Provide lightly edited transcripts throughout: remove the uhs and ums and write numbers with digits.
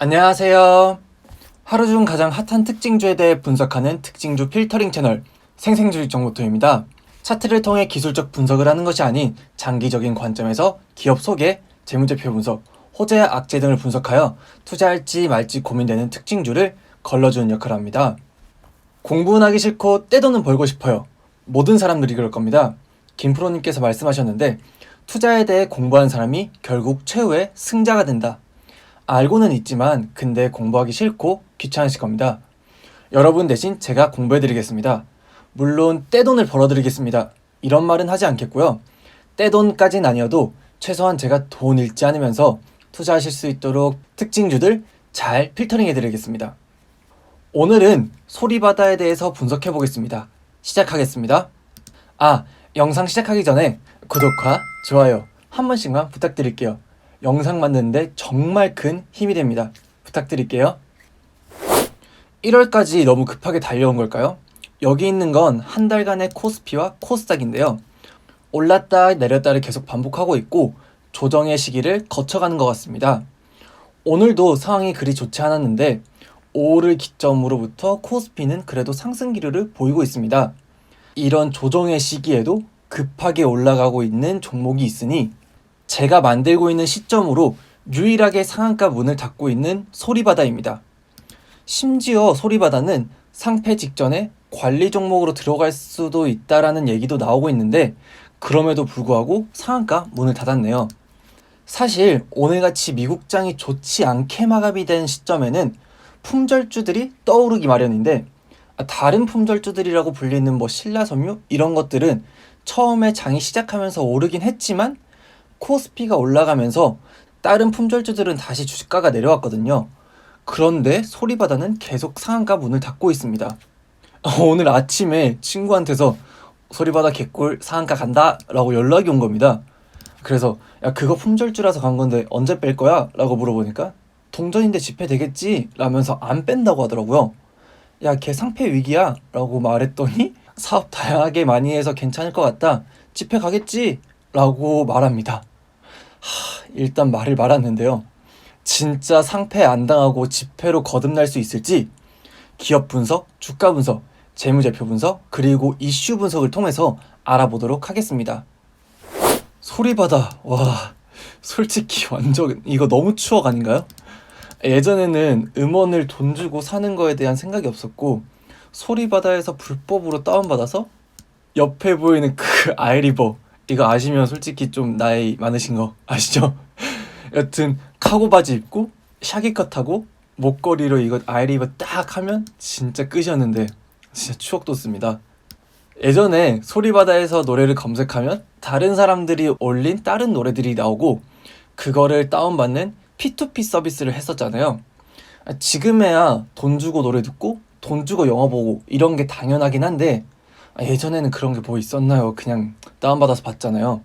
안녕하세요. 하루 중 가장 핫한 특징주에 대해 분석하는 특징주 필터링 채널 생생주식 정보통입니다. 차트를 통해 기술적 분석을 하는 것이 아닌 장기적인 관점에서 기업 소개, 재무제표 분석, 호재, 악재 등을 분석하여 투자할지 말지 고민되는 특징주를 걸러주는 역할을 합니다. 공부는 하기 싫고 떼돈은 벌고 싶어요. 모든 사람들이 그럴 겁니다. 김프로님께서 말씀하셨는데 투자에 대해 공부한 사람이 결국 최후의 승자가 된다. 알고는 있지만 근데 공부하기 싫고 귀찮으실 겁니다. 여러분 대신 제가 공부해드리겠습니다. 물론 떼돈을 벌어드리겠습니다. 이런 말은 하지 않겠고요. 떼돈까진 아니어도 최소한 제가 돈 잃지 않으면서 투자하실 수 있도록 특징주들 잘 필터링해드리겠습니다. 오늘은 소리바다에 대해서 분석해보겠습니다. 시작하겠습니다. 영상 시작하기 전에 구독과 좋아요 한 번씩만 부탁드릴게요. 영상 만드는데 정말 큰 힘이 됩니다. 부탁드릴게요. 1월까지 너무 급하게 달려온 걸까요? 여기 있는 건 한 달간의 코스피와 코스닥인데요. 올랐다 내렸다를 계속 반복하고 있고 조정의 시기를 거쳐가는 것 같습니다. 오늘도 상황이 그리 좋지 않았는데 5를 기점으로부터 코스피는 그래도 상승 기류를 보이고 있습니다. 이런 조정의 시기에도 급하게 올라가고 있는 종목이 있으니 제가 만들고 있는 시점으로 유일하게 상한가 문을 닫고 있는 소리바다입니다. 심지어 소리바다는 상패 직전에 관리 종목으로 들어갈 수도 있다라는 얘기도 나오고 있는데 그럼에도 불구하고 상한가 문을 닫았네요. 사실 오늘같이 미국장이 좋지 않게 마감이 된 시점에는 품절주들이 떠오르기 마련인데 다른 품절주들이라고 불리는 신라섬유 이런 것들은 처음에 장이 시작하면서 오르긴 했지만 코스피가 올라가면서 다른 품절주들은 다시 주가가 내려왔거든요. 그런데 소리바다는 계속 상한가 문을 닫고 있습니다. 오늘 아침에 친구한테서 소리바다 개꿀 상한가 간다 라고 연락이 온 겁니다. 그래서 야 그거 품절주라서 간 건데 언제 뺄 거야? 라고 물어보니까 동전인데 지폐 되겠지? 라면서 안 뺀다고 하더라고요. 야 걔 상패 위기야? 라고 말했더니 사업 다양하게 많이 해서 괜찮을 것 같다. 지폐 가겠지? 라고 말합니다. 일단 말을 말았는데요. 진짜 상패 안 당하고 지폐로 거듭날 수 있을지 기업 분석, 주가 분석, 재무제표 분석, 그리고 이슈 분석을 통해서 알아보도록 하겠습니다. 소리바다, 와, 솔직히 완전 이거 너무 추억 아닌가요? 예전에는 음원을 돈 주고 사는 거에 대한 생각이 없었고 소리바다에서 불법으로 다운받아서 옆에 보이는 그 아이리버 이거 아시면 솔직히 좀 나이 많으신 거 아시죠? 여튼 카고 바지 입고 샤기컷 하고 목걸이로 이거 아이리버 딱 하면 진짜 끝이었는데 진짜 추억 돋습니다. 예전에 소리바다에서 노래를 검색하면 다른 사람들이 올린 다른 노래들이 나오고 그거를 다운받는 P2P 서비스를 했었잖아요. 지금에야 돈 주고 노래 듣고 돈 주고 영화 보고 이런 게 당연하긴 한데 예전에는 그런 게 뭐 있었나요? 그냥 다운받아서 봤잖아요.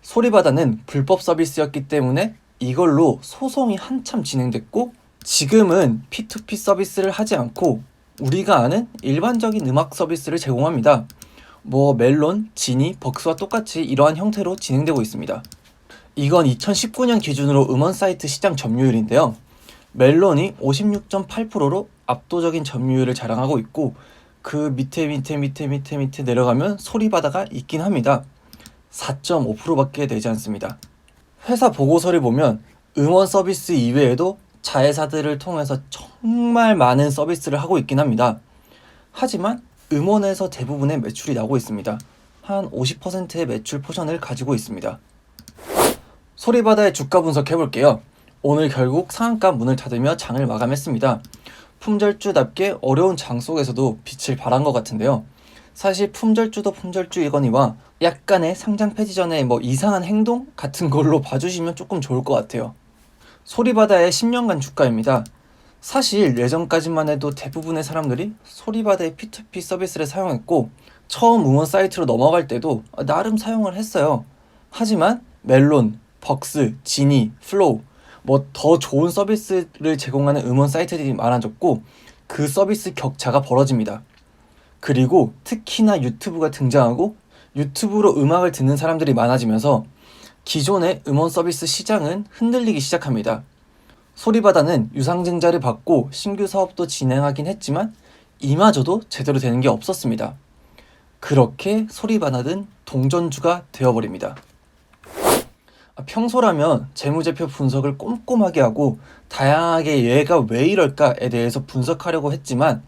소리바다는 불법 서비스였기 때문에 이걸로 소송이 한참 진행됐고 지금은 P2P 서비스를 하지 않고 우리가 아는 일반적인 음악 서비스를 제공합니다. 멜론, 지니, 벅스와 똑같이 이러한 형태로 진행되고 있습니다. 이건 2019년 기준으로 음원 사이트 시장 점유율인데요. 멜론이 56.8%로 압도적인 점유율을 자랑하고 있고 그 밑에 내려가면 소리바다가 있긴 합니다. 4.5%밖에 되지 않습니다. 회사 보고서를 보면 음원 서비스 이외에도 자회사들을 통해서 정말 많은 서비스를 하고 있긴 합니다. 하지만 음원에서 대부분의 매출이 나오고 있습니다. 한 50%의 매출 포션을 가지고 있습니다. 소리바다의 주가 분석해볼게요. 오늘 결국 상한가 문을 닫으며 장을 마감했습니다. 품절주답게 어려운 장 속에서도 빛을 발한 것 같은데요. 사실 품절주도 품절주이거니와 약간의 상장 폐지 전에 이상한 행동 같은 걸로 봐주시면 조금 좋을 것 같아요. 소리바다의 10년간 주가입니다. 사실 예전까지만 해도 대부분의 사람들이 소리바다의 P2P 서비스를 사용했고 처음 음원 사이트로 넘어갈 때도 나름 사용을 했어요. 하지만 멜론, 벅스, 지니, 플로우 더 좋은 서비스를 제공하는 음원 사이트들이 많아졌고 그 서비스 격차가 벌어집니다. 그리고 특히나 유튜브가 등장하고 유튜브로 음악을 듣는 사람들이 많아지면서 기존의 음원 서비스 시장은 흔들리기 시작합니다. 소리바다는 유상증자를 받고 신규 사업도 진행하긴 했지만 이마저도 제대로 되는 게 없었습니다. 그렇게 소리바다는 동전주가 되어버립니다. 평소라면 재무제표 분석을 꼼꼼하게 하고 다양하게 얘가 왜 이럴까에 대해서 분석하려고 했지만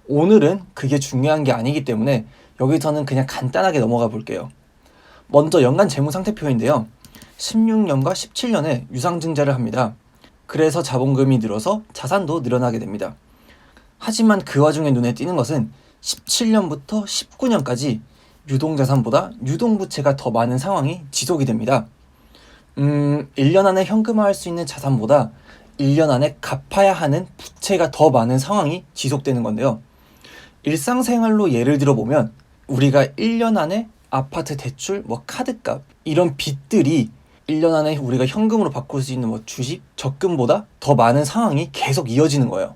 오늘은 그게 중요한 게 아니기 때문에 여기서는 그냥 간단하게 넘어가 볼게요. 먼저 연간 재무상태표인데요. 16년과 17년에 유상증자를 합니다. 그래서 자본금이 늘어서 자산도 늘어나게 됩니다. 하지만 그 와중에 눈에 띄는 것은 17년부터 19년까지 유동자산보다 유동부채가 더 많은 상황이 지속이 됩니다. 1년 안에 현금화할 수 있는 자산보다 1년 안에 갚아야 하는 부채가 더 많은 상황이 지속되는 건데요. 일상생활로 예를 들어보면 우리가 1년 안에 아파트 대출, 카드값 이런 빚들이 1년 안에 우리가 현금으로 바꿀 수 있는 주식, 적금보다 더 많은 상황이 계속 이어지는 거예요.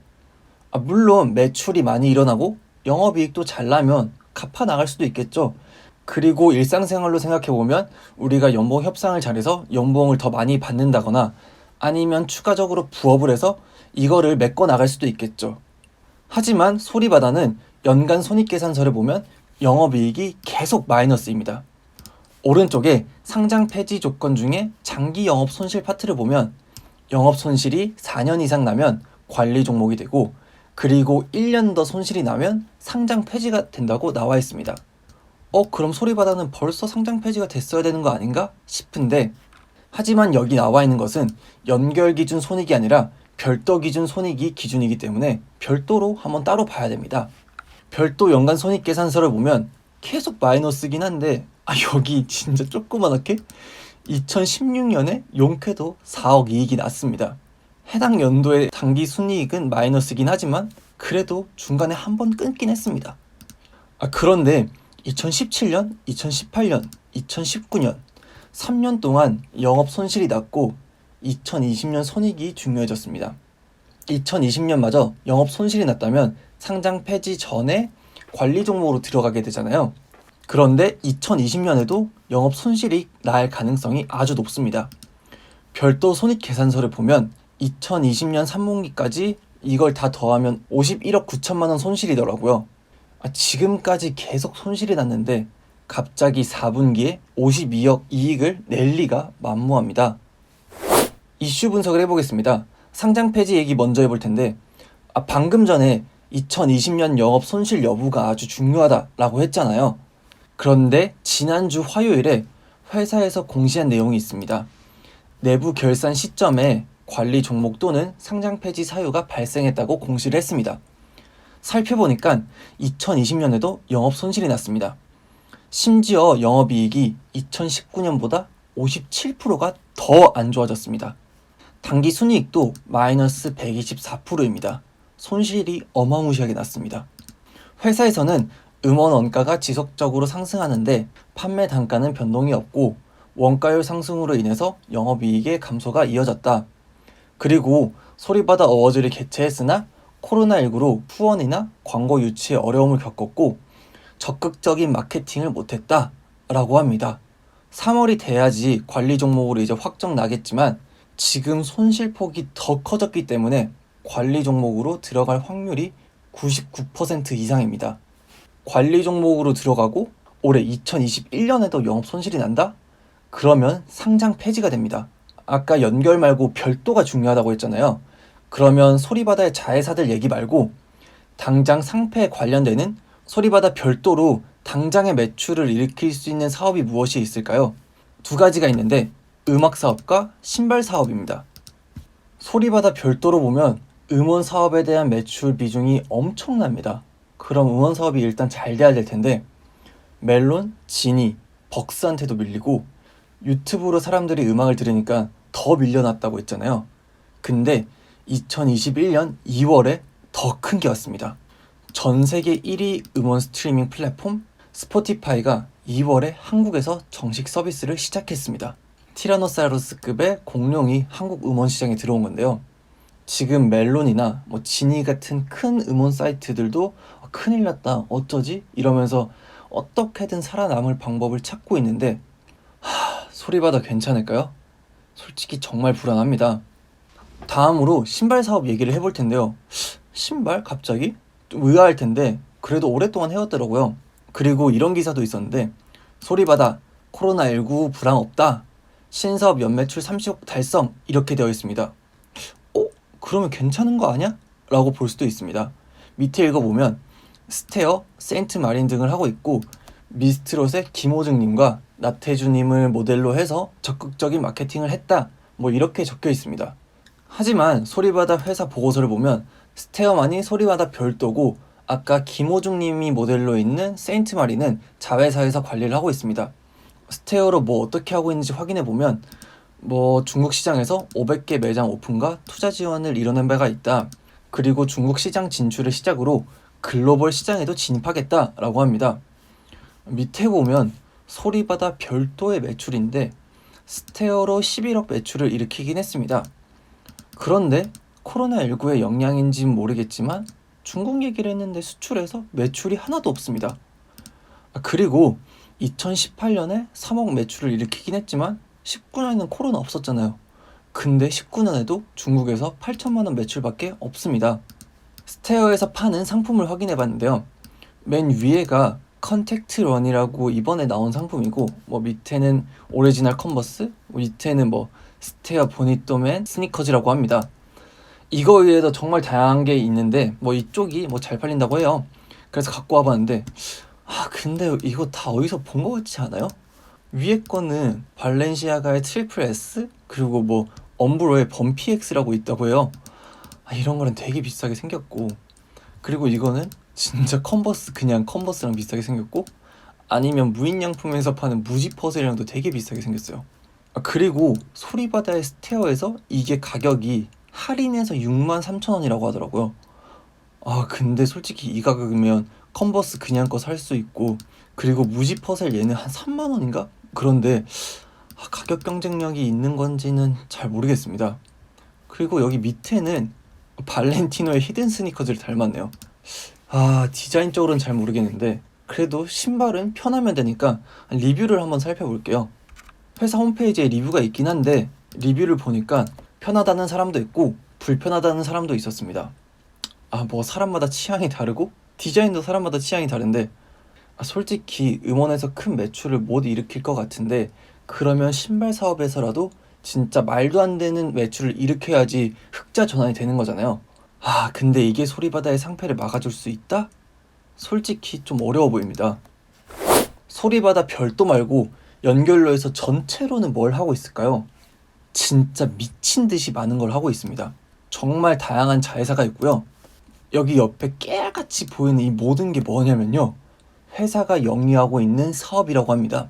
물론 매출이 많이 일어나고 영업이익도 잘 나면 갚아 나갈 수도 있겠죠. 그리고 일상생활로 생각해보면 우리가 연봉 협상을 잘해서 연봉을 더 많이 받는다거나 아니면 추가적으로 부업을 해서 이거를 메꿔 나갈 수도 있겠죠. 하지만 소리바다는 연간 손익계산서를 보면 영업이익이 계속 마이너스입니다. 오른쪽에 상장 폐지 조건 중에 장기 영업 손실 파트를 보면 영업 손실이 4년 이상 나면 관리 종목이 되고 그리고 1년 더 손실이 나면 상장 폐지가 된다고 나와 있습니다. 그럼 소리바다는 벌써 상장 폐지가 됐어야 되는 거 아닌가 싶은데 하지만 여기 나와 있는 것은 연결 기준 손익이 아니라 별도 기준 손익이 기준이기 때문에 별도로 한번 따로 봐야 됩니다. 별도 연간 손익계산서를 보면 계속 마이너스긴 한데 여기 진짜 조그맣게 2016년에 용쾌도 4억 이익이 났습니다. 해당 연도의 당기 순이익은 마이너스긴 하지만 그래도 중간에 한번 끊긴 했습니다. 그런데 2017년, 2018년, 2019년 3년 동안 영업 손실이 났고 2020년 손익이 중요해졌습니다. 2020년마저 영업 손실이 났다면 상장 폐지 전에 관리 종목으로 들어가게 되잖아요. 그런데 2020년에도 영업 손실이 날 가능성이 아주 높습니다. 별도 손익 계산서를 보면 2020년 3분기까지 이걸 다 더하면 51억 9천만 원 손실이더라고요. 지금까지 계속 손실이 났는데 갑자기 4분기에 52억 이익을 낼 리가 만무합니다. 이슈 분석을 해보겠습니다. 상장 폐지 얘기 먼저 해볼 텐데 방금 전에 2020년 영업 손실 여부가 아주 중요하다라고 했잖아요. 그런데 지난주 화요일에 회사에서 공시한 내용이 있습니다. 내부 결산 시점에 관리 종목 또는 상장 폐지 사유가 발생했다고 공시를 했습니다. 살펴보니까 2020년에도 영업 손실이 났습니다. 심지어 영업이익이 2019년보다 57%가 더 안 좋아졌습니다. 당기 순이익도 마이너스 124%입니다. 손실이 어마무시하게 났습니다. 회사에서는 음원 원가가 지속적으로 상승하는데 판매 단가는 변동이 없고 원가율 상승으로 인해서 영업이익의 감소가 이어졌다. 그리고 소리바다 어워즈를 개최했으나 코로나19로 후원이나 광고 유치에 어려움을 겪었고 적극적인 마케팅을 못했다 라고 합니다. 3월이 돼야지 관리 종목으로 이제 확정 나겠지만 지금 손실폭이 더 커졌기 때문에 관리 종목으로 들어갈 확률이 99% 이상입니다. 관리 종목으로 들어가고 올해 2021년에도 영업 손실이 난다? 그러면 상장 폐지가 됩니다. 아까 연결 말고 별도가 중요하다고 했잖아요. 그러면 소리바다의 자회사들 얘기 말고 당장 상패에 관련되는 소리바다 별도로 당장의 매출을 일으킬 수 있는 사업이 무엇이 있을까요? 두 가지가 있는데 음악 사업과 신발 사업입니다. 소리바다 별도로 보면 음원 사업에 대한 매출 비중이 엄청납니다. 그럼 음원 사업이 일단 잘 돼야 될 텐데 멜론, 지니, 벅스한테도 밀리고 유튜브로 사람들이 음악을 들으니까 더 밀려났다고 했잖아요. 근데 2021년 2월에 더 큰 게 왔습니다. 전 세계 1위 음원 스트리밍 플랫폼 스포티파이가 2월에 한국에서 정식 서비스를 시작했습니다. 티라노사우루스급의 공룡이 한국 음원 시장에 들어온 건데요. 지금 멜론이나 지니 같은 큰 음원 사이트들도 큰일 났다, 어쩌지? 이러면서 어떻게든 살아남을 방법을 찾고 있는데 소리바다 괜찮을까요? 솔직히 정말 불안합니다. 다음으로 신발 사업 얘기를 해볼 텐데요. 신발? 갑자기? 좀 의아할 텐데 그래도 오랫동안 해왔더라고요. 그리고 이런 기사도 있었는데 소리바다 코로나19 불황 없다. 신사업 연매출 30억 달성 이렇게 되어 있습니다. 그러면 괜찮은 거 아니야? 라고 볼 수도 있습니다. 밑에 읽어보면 스테어, 세인트 마린 등을 하고 있고 미스트롯의 김호중님과 나태주님을 모델로 해서 적극적인 마케팅을 했다. 뭐 이렇게 적혀 있습니다. 하지만 소리바다 회사 보고서를 보면 스테어만이 소리바다 별도고 아까 김호중님이 모델로 있는 세인트 마린은 자회사에서 관리를 하고 있습니다. 스테어로 뭐 어떻게 하고 있는지 확인해 보면 뭐 중국 시장에서 500개 매장 오픈과 투자 지원을 이뤄낸 바가 있다. 그리고 중국 시장 진출을 시작으로 글로벌 시장에도 진입하겠다라고 합니다. 밑에 보면 소리바다 별도의 매출인데 스테어로 11억 매출을 일으키긴 했습니다. 그런데 코로나19의 영향인지는 모르겠지만 중국 얘기를 했는데 수출에서 매출이 하나도 없습니다. 그리고 2018년에 3억 매출을 일으키긴 했지만 19년에는 코로나 없었잖아요. 근데 19년에도 중국에서 8천만 원 매출밖에 없습니다. 스테어에서 파는 상품을 확인해 봤는데요. 맨 위에가 컨택트 런이라고 이번에 나온 상품이고 뭐 밑에는 오리지널 컨버스, 밑에는 뭐 스테어 보니또맨 스니커즈라고 합니다. 이거 외에도 정말 다양한 게 있는데 뭐 이쪽이 뭐 잘 팔린다고 해요. 그래서 갖고 와봤는데 근데 이거 다 어디서 본 거 같지 않아요? 위에 거는 발렌시아가의 트리플 S 그리고 뭐 엄브로의 범피 X라고 있다고 해요. 이런 거는 되게 비싸게 생겼고 그리고 이거는 진짜 컨버스 그냥 컨버스랑 비슷하게 생겼고 아니면 무인양품에서 파는 무지 퍼즐이랑도 되게 비슷하게 생겼어요. 그리고 소리바다의 스테어에서 이게 가격이 할인해서 63,000원이라고 하더라고요. 근데 솔직히 이 가격이면 컨버스 그냥 거 살 수 있고 그리고 무지 퍼즐 얘는 한 3만원인가? 그런데 가격 경쟁력이 있는 건지는 잘 모르겠습니다. 그리고 여기 밑에는 발렌티노의 히든 스니커즈를 닮았네요. 디자인적으로는 잘 모르겠는데 그래도 신발은 편하면 되니까 리뷰를 한번 살펴볼게요. 회사 홈페이지에 리뷰가 있긴 한데 리뷰를 보니까 편하다는 사람도 있고 불편하다는 사람도 있었습니다. 뭐 사람마다 취향이 다르고 디자인도 사람마다 취향이 다른데 솔직히 음원에서 큰 매출을 못 일으킬 것 같은데 그러면 신발 사업에서라도 진짜 말도 안 되는 매출을 일으켜야지 흑자 전환이 되는 거잖아요. 근데 이게 소리바다의 상패를 막아줄 수 있다? 솔직히 좀 어려워 보입니다. 소리바다 별도 말고 연결로 해서 전체로는 뭘 하고 있을까요? 진짜 미친 듯이 많은 걸 하고 있습니다. 정말 다양한 자회사가 있고요. 여기 옆에 깨알같이 보이는 이 모든 게 뭐냐면요. 회사가 영위하고 있는 사업이라고 합니다.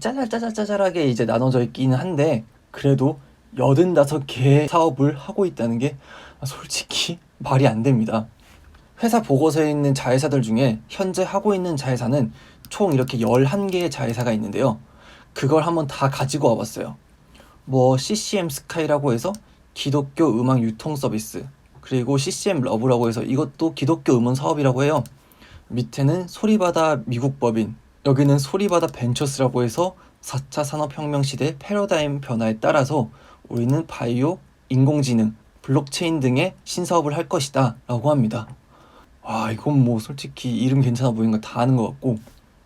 짜잘짜잘짜잘하게 이제 나눠져 있기는 한데 그래도 85개의 사업을 하고 있다는 게 솔직히 말이 안 됩니다. 회사 보고서에 있는 자회사들 중에 현재 하고 있는 자회사는 총 이렇게 11개의 자회사가 있는데요. 그걸 한번 다 가지고 와봤어요. 뭐 CCM 스카이라고 해서 기독교 음악 유통 서비스, 그리고 CCM 러브라고 해서 이것도 기독교 음원 사업이라고 해요. 밑에는 소리바다 미국 법인, 여기는 소리바다 벤처스라고 해서 4차 산업혁명 시대 패러다임 변화에 따라서 우리는 바이오, 인공지능, 블록체인 등의 신사업을 할 것이다 라고 합니다. 이건 뭐 솔직히 이름 괜찮아 보이는 거 다 아는 것 같고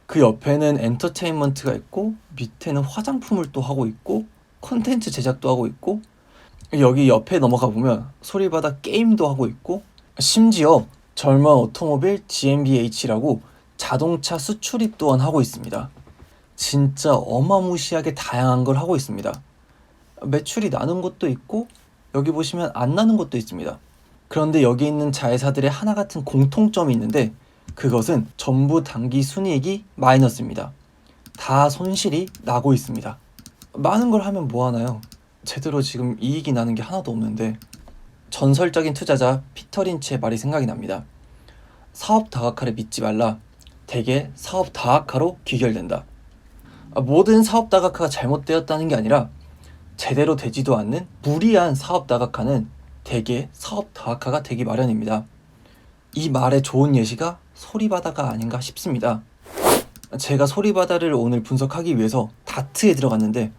그 옆에는 엔터테인먼트가 있고 밑에는 화장품을 또 하고 있고 콘텐츠 제작도 하고 있고 여기 옆에 넘어가 보면 소리바다 게임도 하고 있고 심지어 젊은 오토모빌 GmbH라고 자동차 수출입 또한 하고 있습니다. 진짜 어마무시하게 다양한 걸 하고 있습니다. 매출이 나는 것도 있고 여기 보시면 안 나는 것도 있습니다. 그런데 여기 있는 자회사들의 하나 같은 공통점이 있는데 그것은 전부 당기 순이익이 마이너스입니다. 다 손실이 나고 있습니다. 많은 걸 하면 뭐 하나요? 제대로 지금 이익이 나는 게 하나도 없는데 전설적인 투자자 피터 린치의 말이 생각이 납니다. 사업 다각화를 믿지 말라. 대개 사업 다각화로 귀결된다. 모든 사업 다각화가 잘못되었다는 게 아니라 제대로 되지도 않는 무리한 사업 다각화는 대개 사업 다각화가 되기 마련입니다. 이 말의 좋은 예시가 소리바다가 아닌가 싶습니다. 제가 소리바다를 오늘 분석하기 위해서 다트에 들어갔는데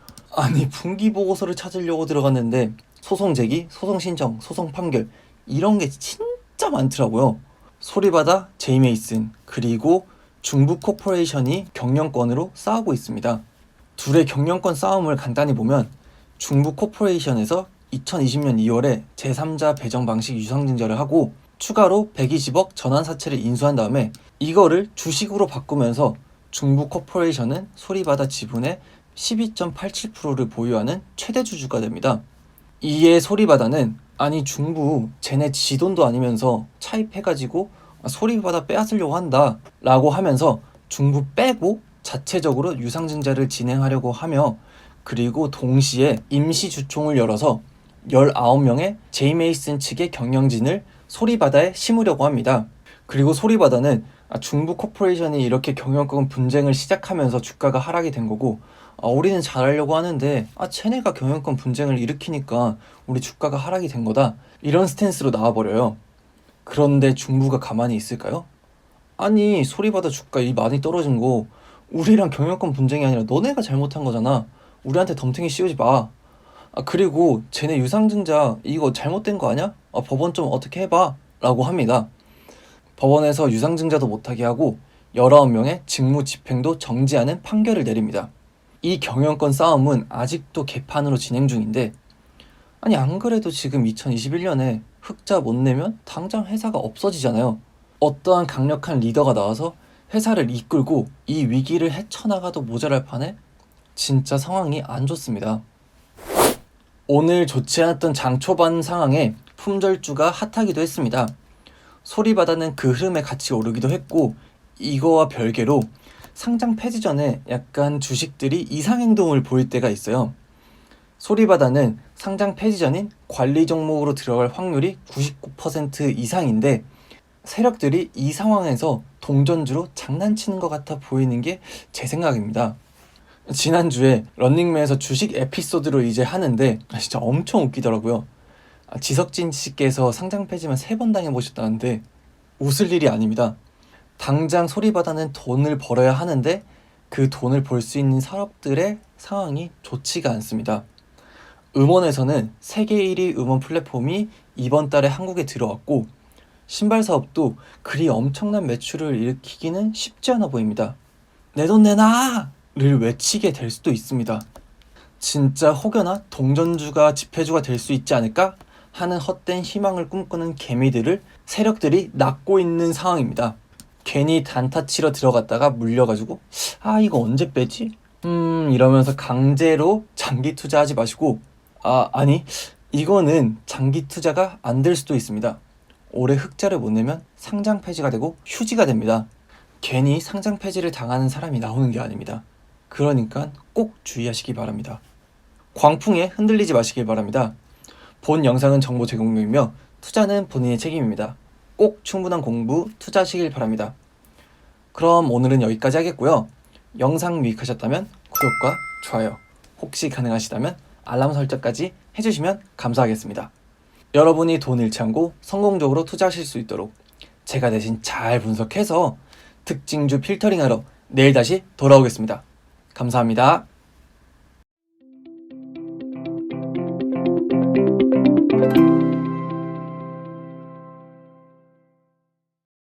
분기 보고서를 찾으려고 들어갔는데 소송 제기, 소송 신청, 소송 판결 이런 게 진짜 많더라고요. 소리바다, 제이메이슨 그리고 중부 코퍼레이션이 경영권으로 싸우고 있습니다. 둘의 경영권 싸움을 간단히 보면 중부 코퍼레이션에서 2020년 2월에 제3자 배정 방식 유상증자를 하고 추가로 120억 전환사채를 인수한 다음에 이거를 주식으로 바꾸면서 중부 코퍼레이션은 소리바다 지분의 12.87%를 보유하는 최대 주주가 됩니다. 이에 소리바다는 아니 중부 쟤네 지 돈도 아니면서 차입해가지고 소리바다 빼앗으려고 한다 라고 하면서 중부 빼고 자체적으로 유상증자를 진행하려고 하며 그리고 동시에 임시주총을 열어서 19명의 제이메이슨 측의 경영진을 소리바다에 심으려고 합니다. 그리고 소리바다는 중부 코퍼레이션이 이렇게 경영권 분쟁을 시작하면서 주가가 하락이 된 거고 우리는 잘하려고 하는데 쟤네가 경영권 분쟁을 일으키니까 우리 주가가 하락이 된 거다 이런 스탠스로 나와버려요. 그런데 중부가 가만히 있을까요? 아니 소리바다 주가 이 많이 떨어진 거 우리랑 경영권 분쟁이 아니라 너네가 잘못한 거잖아. 우리한테 덤탱이 씌우지 마. 그리고 쟤네 유상증자 이거 잘못된 거 아니야? 법원 좀 어떻게 해봐 라고 합니다. 법원에서 유상증자도 못하게 하고 19명의 직무 집행도 정지하는 판결을 내립니다. 이 경영권 싸움은 아직도 개판으로 진행 중인데 아니 안 그래도 지금 2021년에 흑자 못 내면 당장 회사가 없어지잖아요. 어떠한 강력한 리더가 나와서 회사를 이끌고 이 위기를 헤쳐나가도 모자랄 판에 진짜 상황이 안 좋습니다. 오늘 좋지 않았던 장 초반 상황에 품절주가 핫하기도 했습니다. 소리바다는 그 흐름에 같이 오르기도 했고 이거와 별개로 상장 폐지 전에 약간 주식들이 이상행동을 보일 때가 있어요. 소리바다는 상장 폐지 전인 관리 종목으로 들어갈 확률이 99% 이상인데 세력들이 이 상황에서 동전주로 장난치는 것 같아 보이는 게 제 생각입니다. 지난주에 런닝맨에서 주식 에피소드로 이제 하는데 진짜 엄청 웃기더라고요. 지석진 씨께서 상장 폐지만 3번 당해보셨다는데 웃을 일이 아닙니다. 당장 소리바다는 돈을 벌어야 하는데 그 돈을 벌 수 있는 사업들의 상황이 좋지가 않습니다. 음원에서는 세계 1위 음원 플랫폼이 이번 달에 한국에 들어왔고 신발 사업도 그리 엄청난 매출을 일으키기는 쉽지 않아 보입니다. 내 돈 내놔! 를 외치게 될 수도 있습니다. 진짜 혹여나 동전주가 지폐주가 될 수 있지 않을까 하는 헛된 희망을 꿈꾸는 개미들을 세력들이 낳고 있는 상황입니다. 괜히 단타 치러 들어갔다가 물려가지고 이거 언제 빼지? 이러면서 강제로 장기 투자하지 마시고 아니 이거는 장기 투자가 안 될 수도 있습니다. 올해 흑자를 못 내면 상장 폐지가 되고 휴지가 됩니다. 괜히 상장 폐지를 당하는 사람이 나오는 게 아닙니다. 그러니까 꼭 주의하시기 바랍니다. 광풍에 흔들리지 마시길 바랍니다. 본 영상은 정보 제공용이며 투자는 본인의 책임입니다. 꼭 충분한 공부, 투자하시길 바랍니다. 그럼 오늘은 여기까지 하겠고요. 영상 유익하셨다면 구독과 좋아요, 혹시 가능하시다면 알람 설정까지 해주시면 감사하겠습니다. 여러분이 돈 잃지 않고 성공적으로 투자하실 수 있도록 제가 대신 잘 분석해서 특징주 필터링하러 내일 다시 돌아오겠습니다. 감사합니다.